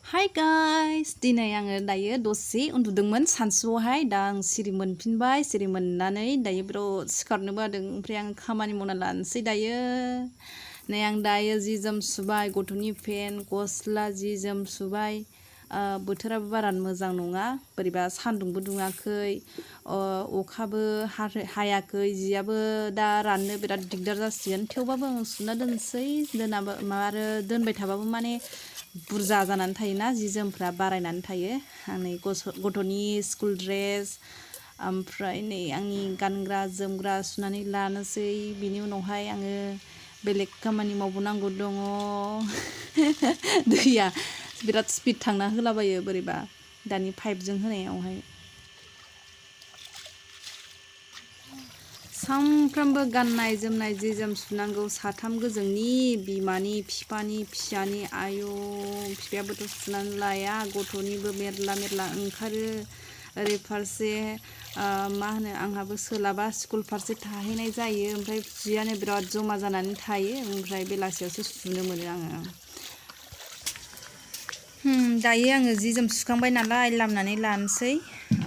Hi guys, दिनै आङो दायो दसे उन्दुदोंमोन सानसुआवहाय दा आं सिरि मोनफिनबाय सिरि मोननानै दायो बिराद सिखारनो बादों ओमफ्राय आं खामानि मावना लानोसै दायो नै आं दायो जि जोम सुबाय गथ'नि पेन्ट गस्ला जि जोम सुबाय बोथोराबो बारा मोजां नङा बोरैबा सान्दुंबो दुङाखै अखाबो हायाखै जियाबो दा राननो बिराद दिगदार जासिगोन थेवबाबो आं सुना दोनसै दोनाबा आरो दोनबाय थाबाबो माने बुरजा जानानै थायोना जि जोमफ्रा बारायनानै थायो आंनि गथ'नि स्कुल ड्रेस ओमफ्राय नै आंनि गानग्रा जोमग्रा सुनानै लानोसै बिनि उनावहाय आङो बेलेग खामानि मावबावनांगौ दङ दैया बिराद स्पिड थांना होलाबायो बोरैबा दानि पाइपजों होनायावहाय सानफ्रामबो गाननाय जोमनाय जि जोम सुनांगौ साथाम गोजोंनि बिमानि बिफानि फिसानि आयौ बिफायाबोथ' सुनानै लाया गथ'निबो मेरला मेरला ओंखारो ओरै फारसे मा होनो आंहाबो सोलाबा स्कुल फारसे थाहैनाय जायो ओमफ्राय जियानो बिराद जमा जानानै थायो ओमफ्राय बेलासियावसो सुनो मोनो आङो दायो आङो जि जोम सुखांबाय नालाय लामनानै लानोसै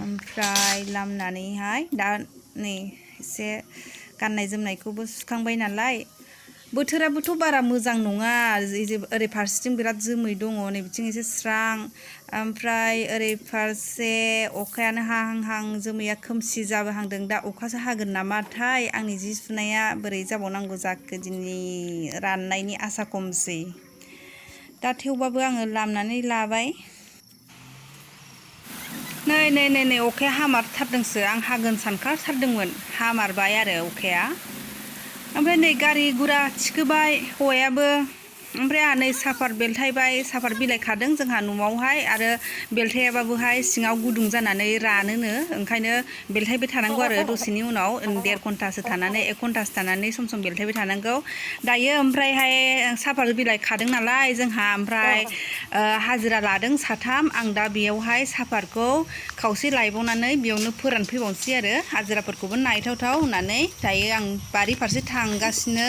ओमफ्राय लामनानैहाय दा नै एसे गाननाय जोमनायखौबो सुखांबाय नालाय बोथोराबोथ' बारा मोजां नङा ओरै फारसेथिं बिराद जोमै दङ नै बिथिं एसे स्रां ओमफ्राय ओरै फारसे अखायानो हाहां जोमैया खोमसि जाबोहांदों दा अखासो हागोन नामाथाय आंनि जि सुनाया बोरै जाबावनांगौ जाखो दिनै राननायनि आसा खमसै दा थेवबाबो आङो लामनानै लाबाय नै अखाया हामारथारदोंसो आं हागोन सानखाथारदोंमोन हामारबाय आरो अखाया ओमफ्राय नै गारि गुरा थिखोबाय हौवायाबो ओमफ्राय आंहा नै साफात बेलथायबाय साफात बिलाइ खादों जोंहा न'आवहाय आरो बेलथायाबाबोहाय सिङाव गुदुं जानानै रानोनो ओंखायनो बेलथायबाय थानांगौ आरो दसेनि उनाव 1.5 घन्टासो थानानै 1 घन्टासो थानानै सम सम बेलथायबाय थानांगौ दायो ओमफ्रायहाय साफात बिलाइ खादों नालाय जोंहा ओमफ्राय हाजिरा लादों साथाम आं दा बेयावहाय साफातखौ खावसे लायबावनानै बेयावनो फोरानफैबावनोसै आरो हाजिराफोरखौबो नायथावथाव होननानै दायो आं बारि फारसे थांगासिनो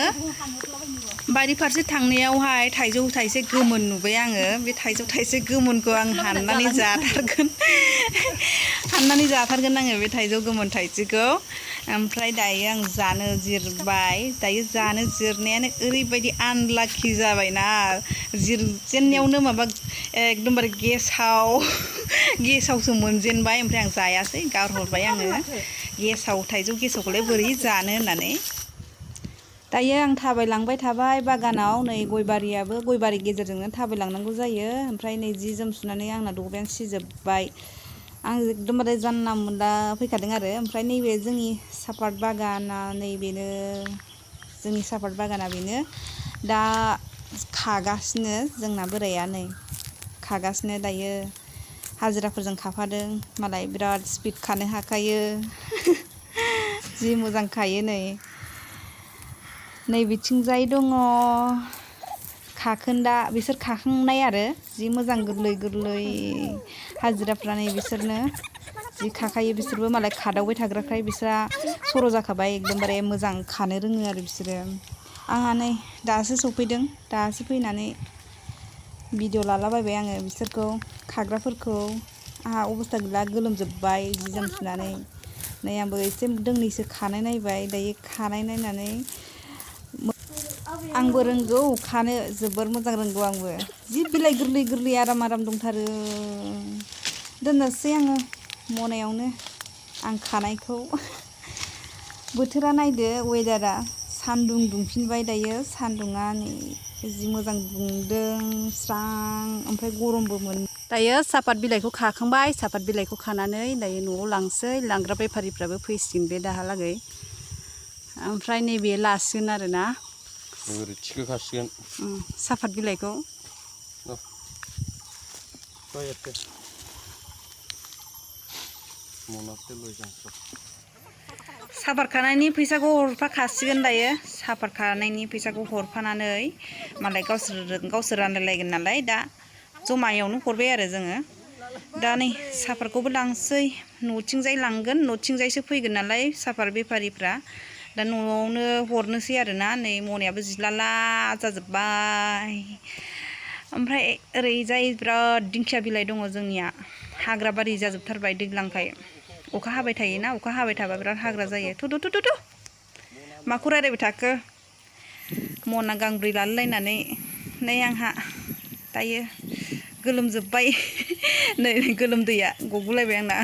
बारि फारसे थांनायावहाय थाइजौ थाइसे गोमोन नुबाय आङो बे थाइजौ थाइसे गोमोनखौ आं हाननानै जाथारगोन आङो बे थाइजौ गोमोन थाइसेखौ ओमफ्राय दायो आं जानो जिरबाय दायो जानो जिरनायानो ओरैबायदि आनलाखि जाबायना जिरजेननायावनो माबा एकदमबारे गेसावसो मोनजेनबाय ओमफ्राय आं जायासै गारहरबाय आङो थाइजौ गेसावखौलाय बोरै जानो होननानै दायो आं थाबायलांबाय थाबाय बागानाव नै गयबारि गेजेरजोंनो थाबायलांनांगौ जायो ओमफ्राय नै जि जोम सुनानै आंना दबायानो सिजोबबाय आं एकदमबारे जानला मोनला फैखादों आरो ओमफ्राय नैबे जोंनि सापात बागाना बेनो दा खागासिनो जोंना बोराया नै खागासिनो दायो हाजिराफोरजों खाफादों मालाय बिराद स्पिड खानो हाखायो जि मोजां खायो नै बिथिंजाय दङ खाखोन्दा बिसोर खाखांनाय आरो जि मोजां गोरलै हाजिराफ्रा नै बिसोरनो जि खाखायो बिसोरबो मालाय खादावबाय थाग्राखाय बिस्रा सर' जाखाबाय एकदमबारे मोजां खानो रोङो आरो बिसोरो आंहा नै दासो सफैदों दासो फैनानै भिडिअ लालाबायबाय आङो बिसोरखौ खाग्राफोरखौ आंहा अबस्था गैला गोलोमजोबबाय जि जोम सुनानै नै आंबो एसे दोंनैसो खानाय नायबाय दायो खानाय नायनानै आंबो रोंगौ खानो जोबोर मोजां रोंगौ आंबो जि बिलाइ गोरलै आराम दंथारो दोननोसै आङो मनायावनो आं खानायखौ बोथोरा नायदो वेदारा सान्दुं दुंफिनबाय दायो सान्दुङा नै जि मोजां दुंदों स्रां ओमफ्राय गरमबो दायो सापात बिलाइखौ खाखांबाय सापात बिलाइखौ खानानै दायो न'आव लांसै लांग्रा बेफारिफ्राबो फैसिगोन बे दाहालागै ओमफ्राय नैबे लासिगोन आरोना थिखोखासिगोन सापात बिलाइखौ सापात खानायनि फैसाखौ हरफाखासिगोन दायो सापात खानायनि फैसाखौ हरफानानै मालाय गावसोर रानलायलायगोन नालाय दा जमायावनो हरबाय आरो जोङो दा नै सापातखौबो लांसै न'थिंजाय लांगोन न'थिंजायसो फैगोन नालाय सापात बेफारिफ्रा दा न'आवनो हरनोसै आरोना नै मनायाबो जिलाला जाजोब्बाय ओमफ्राय ओरैजाय बिराद दिंखिया बिलाइ दङ जोंनिया हाग्रा बारि जाजोबथारबाय दैज्लांखाय अखा हाबाय थायोना अखा हाबाय थाबा बिराद हाग्रा जायो थुदु माखौ रायलायबाय थाखो मना गांब्रै लालायनानै नै आंहा दायो गोलोमजोब्बाय नै गोलोमदैया गगुलायबाय आंना